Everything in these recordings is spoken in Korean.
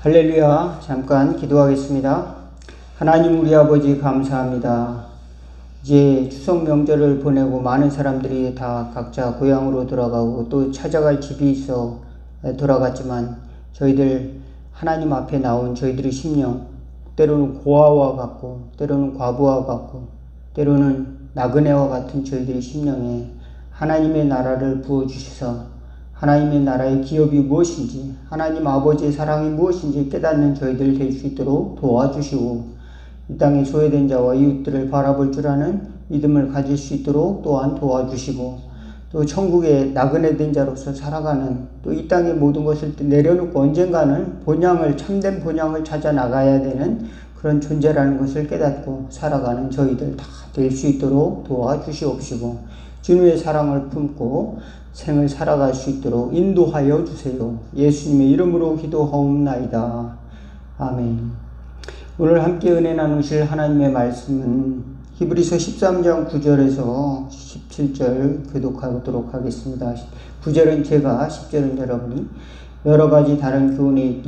할렐루야. 잠깐 기도하겠습니다. 하나님 우리 아버지 감사합니다. 이제 추석 명절을 보내고 많은 사람들이 다 각자 고향으로 돌아가고 또 찾아갈 집이 있어 돌아갔지만 저희들 하나님 앞에 나온 저희들의 심령, 때로는 고아와 같고 때로는 과부와 같고 때로는 나그네와 같은 저희들의 심령에 하나님의 나라를 부어주셔서 하나님의 나라의 기업이 무엇인지, 하나님 아버지의 사랑이 무엇인지 깨닫는 저희들 될 수 있도록 도와주시고, 이 땅에 소외된 자와 이웃들을 바라볼 줄 아는 믿음을 가질 수 있도록 또한 도와주시고, 또 천국에 나그네된 자로서 살아가는, 또 이 땅의 모든 것을 내려놓고 언젠가는 본향을, 참된 본향을 찾아 나가야 되는 그런 존재라는 것을 깨닫고 살아가는 저희들 다 될 수 있도록 도와주시옵시고, 주님의 사랑을 품고 생을 살아갈 수 있도록 인도하여 주세요. 예수님의 이름으로 기도하옵나이다. 아멘. 오늘 함께 은혜 나누실 하나님의 말씀은 히브리서 13장 9절에서 17절 교독하도록 하겠습니다. 9절은 제가, 10절은 여러분이. 여러가지 다른 교훈에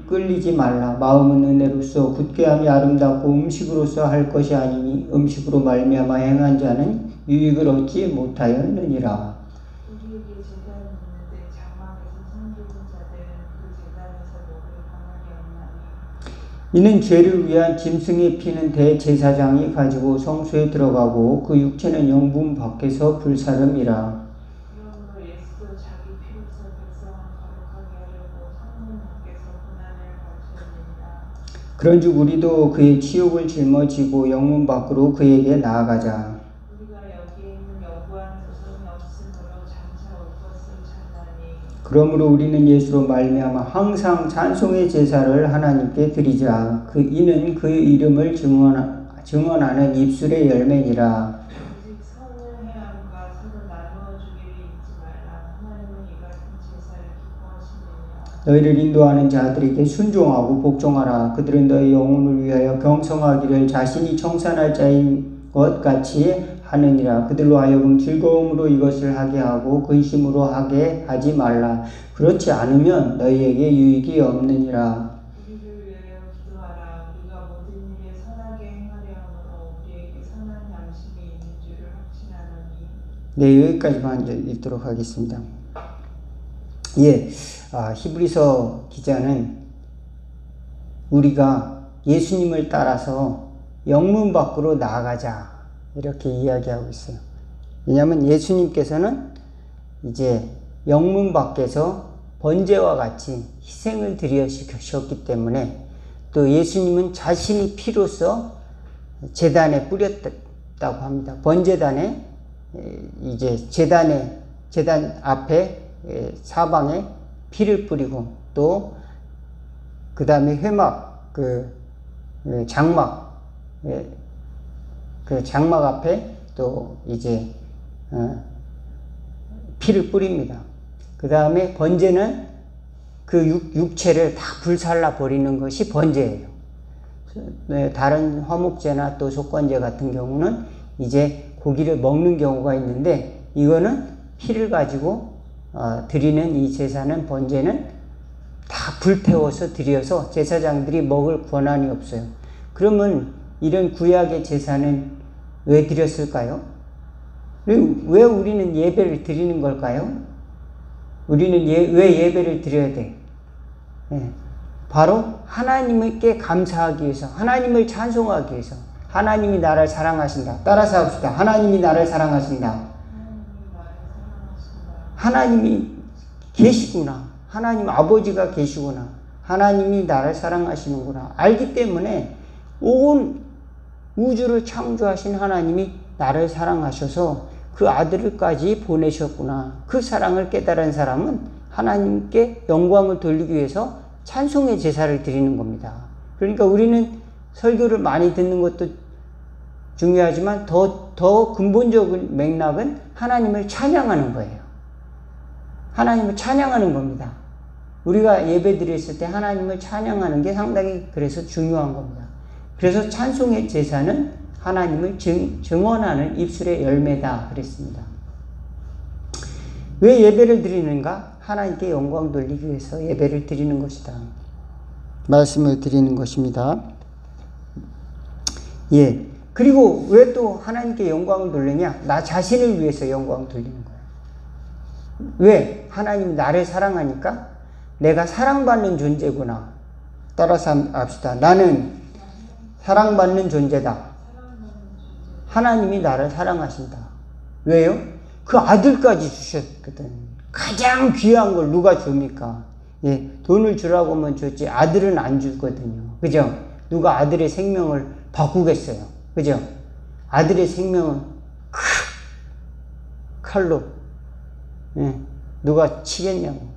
끌리지 말라. 마음은 은혜로서 굳게함이 아름답고 음식으로서 할 것이 아니니 음식으로 말미암아 행한 자는 유익을 얻지 못하였느니라. 우리에게 제단이 있는데 장막에서 섬기는 자들은 그 제단에서 목을 강하게 없나니. 이는 죄를 위한 짐승의 피는 대제사장이 가지고 성소에 들어가고 그 육체는 영분 밖에서 불사름이라. 그러므로 예수도 자기 피로서 백성을 거룩하게 하려고 성문 밖에서 고난을 받으셨느니라. 그런즉 우리도 그의 치욕을 짊어지고 영문 밖으로 그에게 나아가자. 우리가 여기에 있는 영구한 조성이 없으므로 장차 올 것을 찾나니. 그러므로 우리는 예수로 말미암아 항상 찬송의 제사를 하나님께 드리자. 이는 그의 이름을 증언하는 입술의 열매니라. 오직 선을 행함과 서로 나누어 주기를 잊지 말라. 하나님은 이 같은 제사를 기뻐하시느니라. 너희를 인도하는 자들에게 순종하고 복종하라. 그들은 너희 영혼을 위하여 경성하기를 자신이 청산할 자인 것 같이 하느니라. 그들로 하여금 즐거움으로 이것을 하게 하고 근심으로 하게 하지 말라. 그렇지 않으면 너희에게 유익이 없느니라. 우리를 위하여 기도하라. 우리가 모든 일에 선하게 행하려 함으로 우리에게 선한 양심이 있는 줄을 확신하노니. 네, 여기까지만 이제 읽도록 하겠습니다. 히브리서 기자는 우리가 예수님을 따라서 영문 밖으로 나아가자 이렇게 이야기하고 있어요. 왜냐하면 예수님께서는 이제 영문 밖에서 번제와 같이 희생을 드리셨기 때문에 또 예수님은 자신이 피로써 제단에 뿌렸다고 합니다. 번제단에 이제 제단 앞에 사방에 피를 뿌리고 또 그 다음에 회막 장막 앞에 또 이제 피를 뿌립니다. 그 다음에 번제는 그 육체를 다 불살라 버리는 것이 번제예요. 다른 화목제나 또 속건제 같은 경우는 이제 고기를 먹는 경우가 있는데 이거는 피를 가지고 드리는 이 제사는 번제는 다 불태워서 드려서 제사장들이 먹을 권한이 없어요. 그러면 이런 구약의 제사는 왜 드렸을까요? 왜 우리는 예배를 드리는 걸까요? 우리는 왜 예배를 드려야 돼? 바로 하나님께 감사하기 위해서, 하나님을 찬송하기 위해서. 하나님이 나를 사랑하신다. 따라서 합시다. 하나님이 나를 사랑하신다. 하나님이 계시구나. 하나님 아버지가 계시구나. 하나님이 나를 사랑하시는구나. 알기 때문에 온 우주를 창조하신 하나님이 나를 사랑하셔서 그 아들까지 보내셨구나. 그 사랑을 깨달은 사람은 하나님께 영광을 돌리기 위해서 찬송의 제사를 드리는 겁니다. 그러니까 우리는 설교를 많이 듣는 것도 중요하지만 더 근본적인 맥락은 하나님을 찬양하는 거예요. 하나님을 찬양하는 겁니다. 우리가 예배 드렸을 때 하나님을 찬양하는 게 상당히 그래서 중요한 겁니다. 그래서 찬송의 제사는 하나님을 증언하는 입술의 열매다 그랬습니다. 왜 예배를 드리는가? 하나님께 영광 돌리기 위해서 예배를 드리는 것이다. 말씀을 드리는 것입니다. 예. 그리고 왜 또 하나님께 영광을 돌리냐? 나 자신을 위해서 영광을 돌리는 거예요. 왜? 하나님이 나를 사랑하니까 내가 사랑받는 존재구나. 따라서 합시다. 나는 사랑받는 존재다. 하나님이 나를 사랑하신다. 왜요? 그 아들까지 주셨거든. 가장 귀한 걸 누가 줍니까? 예, 돈을 주라고 하면 줬지 아들은 안 주거든요. 그죠? 누가 아들의 생명을 바꾸겠어요. 그죠? 아들의 생명은 칼로 누가 치겠냐고.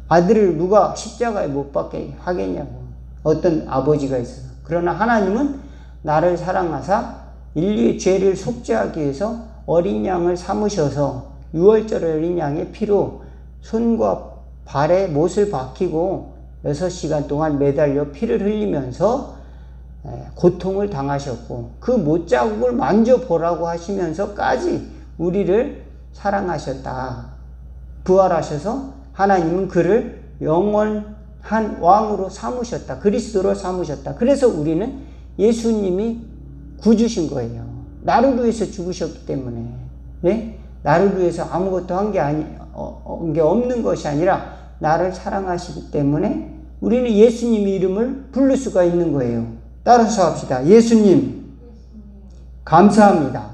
아들을 누가 십자가에 못 박게 하겠냐고. 어떤 아버지가 있어요. 그러나 하나님은 나를 사랑하사 인류의 죄를 속죄하기 위해서 어린 양을 삼으셔서 유월절 어린 양의 피로 손과 발에 못을 박히고 6시간 동안 매달려 피를 흘리면서 고통을 당하셨고 그 못자국을 만져보라고 하시면서까지 우리를 사랑하셨다. 부활하셔서 하나님은 그를 영원한 왕으로 삼으셨다. 그리스도로 삼으셨다. 그래서 우리는 예수님이 구주신 거예요. 나를 위해서 죽으셨기 때문에. 네? 나를 위해서 아무것도 한 게 없는 것이 아니라 나를 사랑하시기 때문에 우리는 예수님 이름을 부를 수가 있는 거예요. 따라서 합시다. 예수님 감사합니다.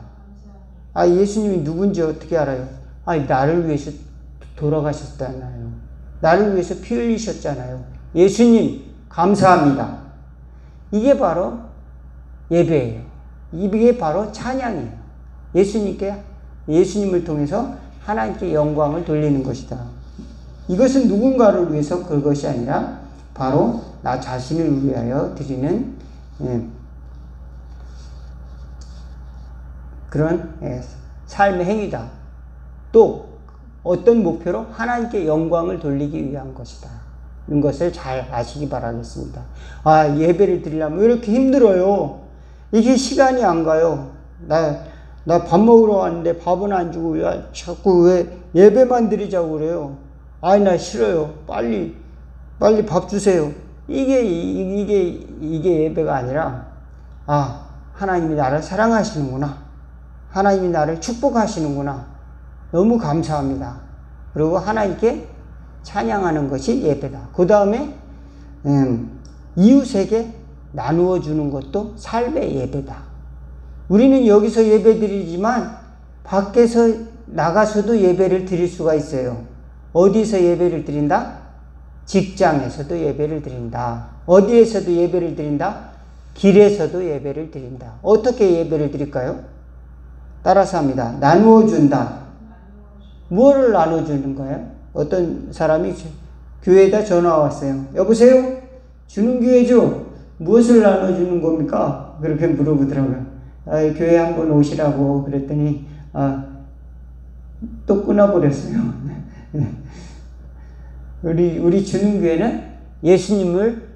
아, 예수님이 누군지 어떻게 알아요? 아, 나를 위해서 돌아가셨잖아요. 나를 위해서 피 흘리셨잖아요. 예수님 감사합니다. 이게 바로 예배예요. 이게 바로 찬양이에요. 예수님을 통해서 하나님께 영광을 돌리는 것이다. 이것은 누군가를 위해서 그것이 아니라 바로 나 자신을 위하여 드리는 그런 삶의 행위다. 또 어떤 목표로 하나님께 영광을 돌리기 위한 것이다. 이런 것을 잘 아시기 바라겠습니다. 아, 예배를 드리려면 왜 이렇게 힘들어요? 이게 시간이 안 가요. 나 밥 먹으러 왔는데 밥은 안 주고 자꾸 왜 예배만 드리자고 그래요? 아이, 나 싫어요. 빨리 밥 주세요. 이게 예배가 아니라, 아, 하나님이 나를 사랑하시는구나. 하나님이 나를 축복하시는구나. 너무 감사합니다. 그리고 하나님께 찬양하는 것이 예배다. 그 다음에 이웃에게 나누어 주는 것도 삶의 예배다. 우리는 여기서 예배 드리지만 밖에서 나가서도 예배를 드릴 수가 있어요. 어디서 예배를 드린다? 직장에서도 예배를 드린다. 어디에서도 예배를 드린다? 길에서도 예배를 드린다. 어떻게 예배를 드릴까요? 따라서 합니다. 나누어 준다. 무엇을 나눠주는 거예요? 어떤 사람이 교회에다 전화 왔어요. 여보세요? 주는 교회죠? 무엇을 나눠주는 겁니까? 그렇게 물어보더라고요. 교회 한번 오시라고 그랬더니 또 끊어버렸어요. 우리 주는 교회는 예수님을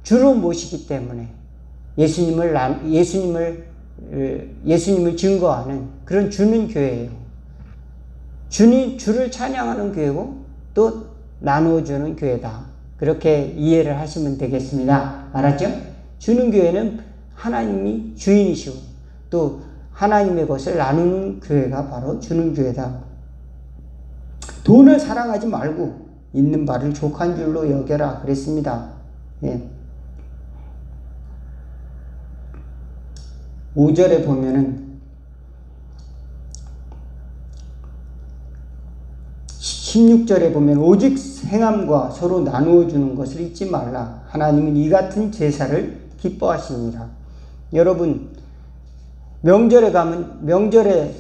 주로 모시기 때문에 예수님을 증거하는 그런 주는 교회예요. 주를 찬양하는 교회고 또 나누어주는 교회다. 그렇게 이해를 하시면 되겠습니다. 알았죠? 주는 교회는 하나님이 주인이시고 또 하나님의 것을 나누는 교회가 바로 주는 교회다. 돈을 사랑하지 말고 있는 바를 족한 줄로 여겨라 그랬습니다. 예. 5절에 보면은 16절에 보면 오직 행함과 서로 나누어 주는 것을 잊지 말라. 하나님은 이 같은 제사를 기뻐하시니라. 여러분, 명절에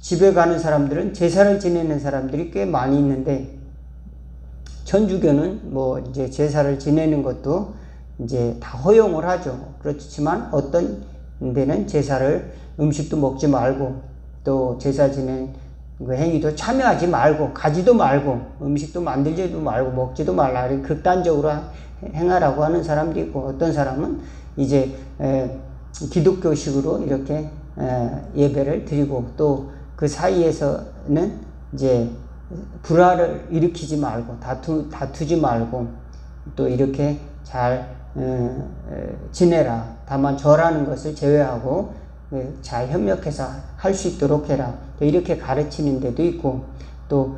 집에 가는 사람들은 제사를 지내는 사람들이 꽤 많이 있는데, 천주교는 이제 제사를 지내는 것도 이제 다 허용을 하죠. 그렇지만 어떤 데는 제사를 음식도 먹지 말고 또 제사 지내는 그 행위도 참여하지 말고 가지도 말고 음식도 만들지도 말고 먹지도 말라. 극단적으로 행하라고 하는 사람도 있고, 어떤 사람은 이제 기독교식으로 이렇게 예배를 드리고 또 그 사이에서는 이제 불화를 일으키지 말고 다투지 말고 또 이렇게 잘 지내라. 다만 저라는 것을 제외하고 잘 협력해서 할 수 있도록 해라. 또 이렇게 가르치는 데도 있고, 또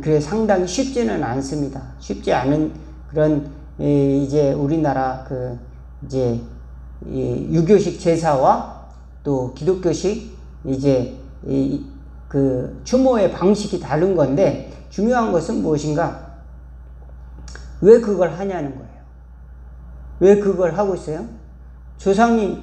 그래 상당히 쉽지는 않습니다. 쉽지 않은 그런 이제 우리나라 이제 유교식 제사와 또 기독교식 이제 그 추모의 방식이 다른 건데, 중요한 것은 무엇인가? 왜 그걸 하냐는 거예요. 왜 그걸 하고 있어요? 조상의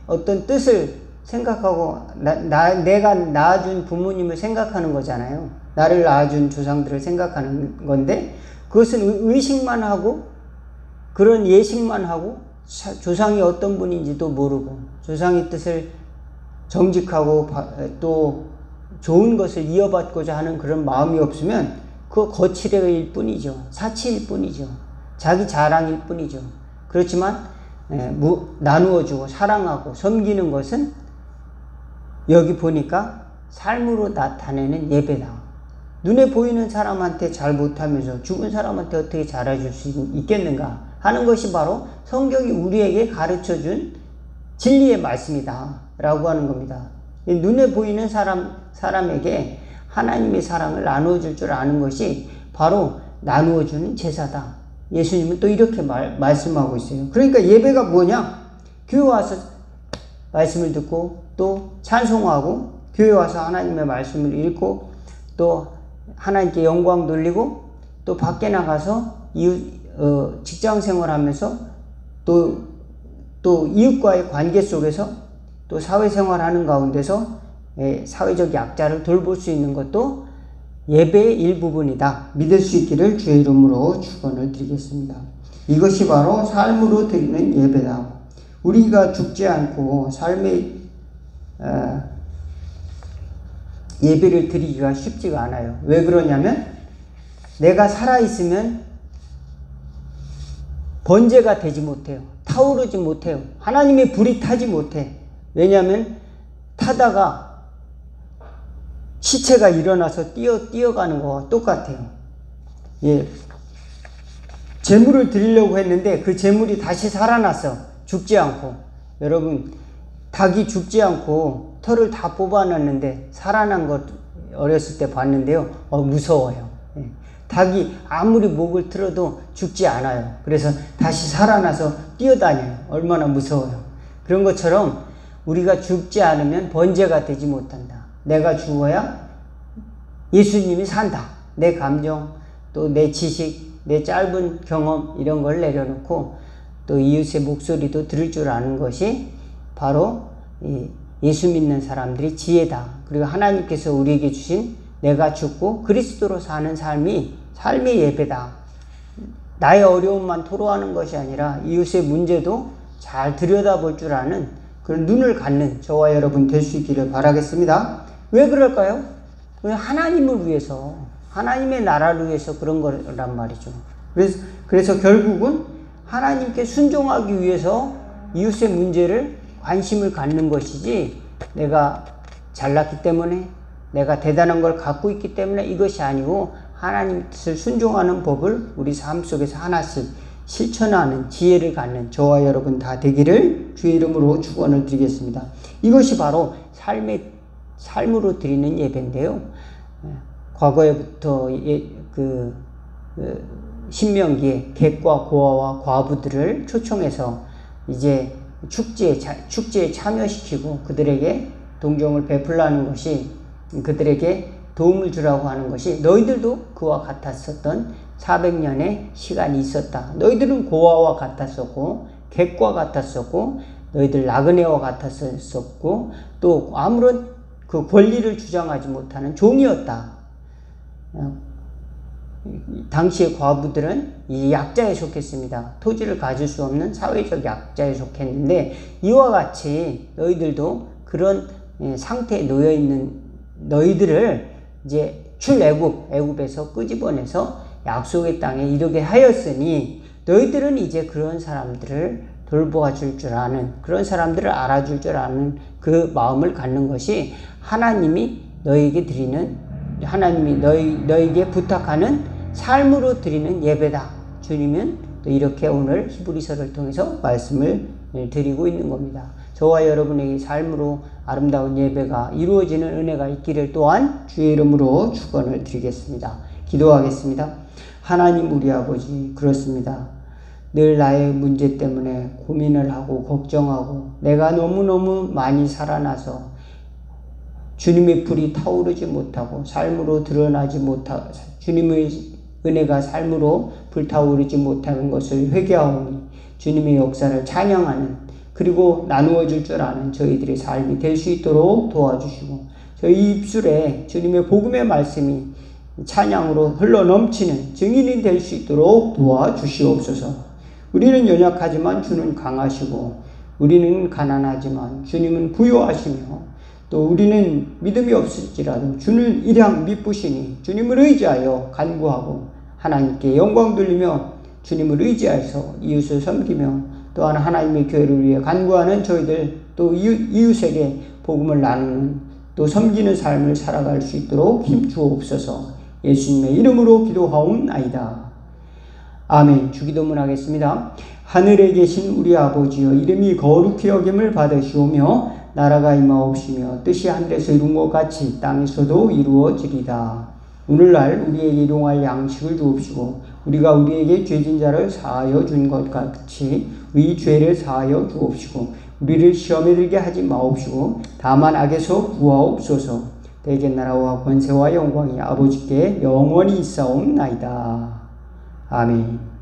어떤 뜻을 생각하고 내가 낳아준 부모님을 생각하는 거잖아요. 나를 낳아준 조상들을 생각하는 건데, 그것은 의식만 하고 그런 예식만 하고 조상이 어떤 분인지도 모르고 조상의 뜻을 정직하고 또 좋은 것을 이어받고자 하는 그런 마음이 없으면 그거 거칠일 뿐이죠. 사치일 뿐이죠. 자기 자랑일 뿐이죠. 그렇지만 나누어주고 사랑하고 섬기는 것은 여기 보니까 삶으로 나타내는 예배다. 눈에 보이는 사람한테 잘 못하면서 죽은 사람한테 어떻게 잘해줄 수 있겠는가 하는 것이 바로 성경이 우리에게 가르쳐준 진리의 말씀이다 라고 하는 겁니다. 눈에 보이는 사람에게 하나님의 사랑을 나누어줄 줄 아는 것이 바로 나누어주는 제사다. 예수님은 또 이렇게 말씀하고 있어요. 그러니까 예배가 뭐냐? 교회 와서 말씀을 듣고 또 찬송하고 교회 와서 하나님의 말씀을 읽고 또 하나님께 영광 돌리고 또 밖에 나가서 직장 생활하면서 또 이웃과의 관계 속에서 또 사회생활하는 가운데서 사회적 약자를 돌볼 수 있는 것도 예배의 일부분이다. 믿을 수 있기를 주의 이름으로 축원을 드리겠습니다. 이것이 바로 삶으로 드리는 예배다. 우리가 죽지 않고 삶의 예배를 드리기가 쉽지가 않아요. 왜 그러냐면 내가 살아있으면 번제가 되지 못해요. 타오르지 못해요. 하나님의 불이 타지 못해. 왜냐하면 타다가 시체가 일어나서 뛰어가는 거와 똑같아요. 예. 제물을 드리려고 했는데 그 제물이 다시 살아났어. 죽지 않고. 여러분, 닭이 죽지 않고 털을 다 뽑아놨는데 살아난 것 어렸을 때 봤는데요. 무서워요. 예. 닭이 아무리 목을 틀어도 죽지 않아요. 그래서 다시 살아나서 뛰어다녀요. 얼마나 무서워요. 그런 것처럼 우리가 죽지 않으면 번제가 되지 못한다. 내가 죽어야 예수님이 산다. 내 감정, 또 내 지식, 내 짧은 경험 이런 걸 내려놓고 또 이웃의 목소리도 들을 줄 아는 것이 바로 예수 믿는 사람들의 지혜다. 그리고 하나님께서 우리에게 주신 내가 죽고 그리스도로 사는 삶이 삶의 예배다. 나의 어려움만 토로하는 것이 아니라 이웃의 문제도 잘 들여다볼 줄 아는 그런 눈을 갖는 저와 여러분 될 수 있기를 바라겠습니다. 왜 그럴까요? 하나님을 위해서, 하나님의 나라를 위해서 그런 거란 말이죠. 그래서 결국은 하나님께 순종하기 위해서 이웃의 문제를 관심을 갖는 것이지, 내가 잘났기 때문에, 내가 대단한 걸 갖고 있기 때문에 이것이 아니고, 하나님 뜻을 순종하는 법을 우리 삶 속에서 하나씩 실천하는 지혜를 갖는 저와 여러분 다 되기를 주의 이름으로 축원을 드리겠습니다. 이것이 바로 삶으로 드리는 예배인데요. 과거에부터 신명기에 객과 고아와 과부들을 초청해서 이제 축제에 참여시키고 그들에게 동정을 베풀라는 것이, 그들에게 도움을 주라고 하는 것이, 너희들도 그와 같았었던 400년의 시간이 있었다. 너희들은 고아와 같았었고 객과 같았었고 너희들 나그네와 같았었고 또 아무런 그 권리를 주장하지 못하는 종이었다. 당시의 과부들은 이 약자에 속했습니다. 토지를 가질 수 없는 사회적 약자에 속했는데, 이와 같이 너희들도 그런 상태에 놓여 있는 너희들을 이제 애굽에서 끄집어내서 약속의 땅에 이르게 하였으니, 너희들은 이제 그런 사람들을 돌보아줄 줄 아는, 그런 사람들을 알아줄 줄 아는 그 마음을 갖는 것이 하나님이 너희에게 드리는, 하나님이 너희에게 부탁하는 삶으로 드리는 예배다. 주님은 또 이렇게 오늘 히브리서를 통해서 말씀을 드리고 있는 겁니다. 저와 여러분에게 삶으로 아름다운 예배가 이루어지는 은혜가 있기를 또한 주의 이름으로 축원을 드리겠습니다. 기도하겠습니다. 하나님 우리 아버지, 그렇습니다. 늘 나의 문제 때문에 고민을 하고 걱정하고 내가 너무너무 많이 살아나서 주님의 불이 타오르지 못하고 삶으로 드러나지 못하고 주님의 은혜가 삶으로 불타오르지 못하는 것을 회개하오니 주님의 역사를 찬양하는, 그리고 나누어질 줄 아는 저희들의 삶이 될 수 있도록 도와주시고, 저희 입술에 주님의 복음의 말씀이 찬양으로 흘러넘치는 증인이 될 수 있도록 도와주시옵소서. 우리는 연약하지만 주는 강하시고, 우리는 가난하지만 주님은 부유하시며, 또 우리는 믿음이 없을지라도 주는 일양 미쁘시니 주님을 의지하여 간구하고 하나님께 영광 돌리며 주님을 의지해서 이웃을 섬기며 또한 하나님의 교회를 위해 간구하는 저희들, 또 이웃에게 복음을 나누는, 또 섬기는 삶을 살아갈 수 있도록 힘주옵소서. 예수님의 이름으로 기도하옵나이다. 아멘. 주기도문 하겠습니다. 하늘에 계신 우리 아버지여, 이름이 거룩히 여김을 받으시오며 나라가 임하옵시며 뜻이 하늘에서 이룬 것 같이 땅에서도 이루어지리다. 오늘날 우리에게 일용할 양식을 주옵시고 우리가 우리에게 죄진 자를 사하여 준 것 같이 우리 죄를 사하여 주옵시고 우리를 시험에 들게 하지 마옵시고 다만 악에서 구하옵소서. 대개 나라와 권세와 영광이 아버지께 영원히 있사옵나이다. 아멘.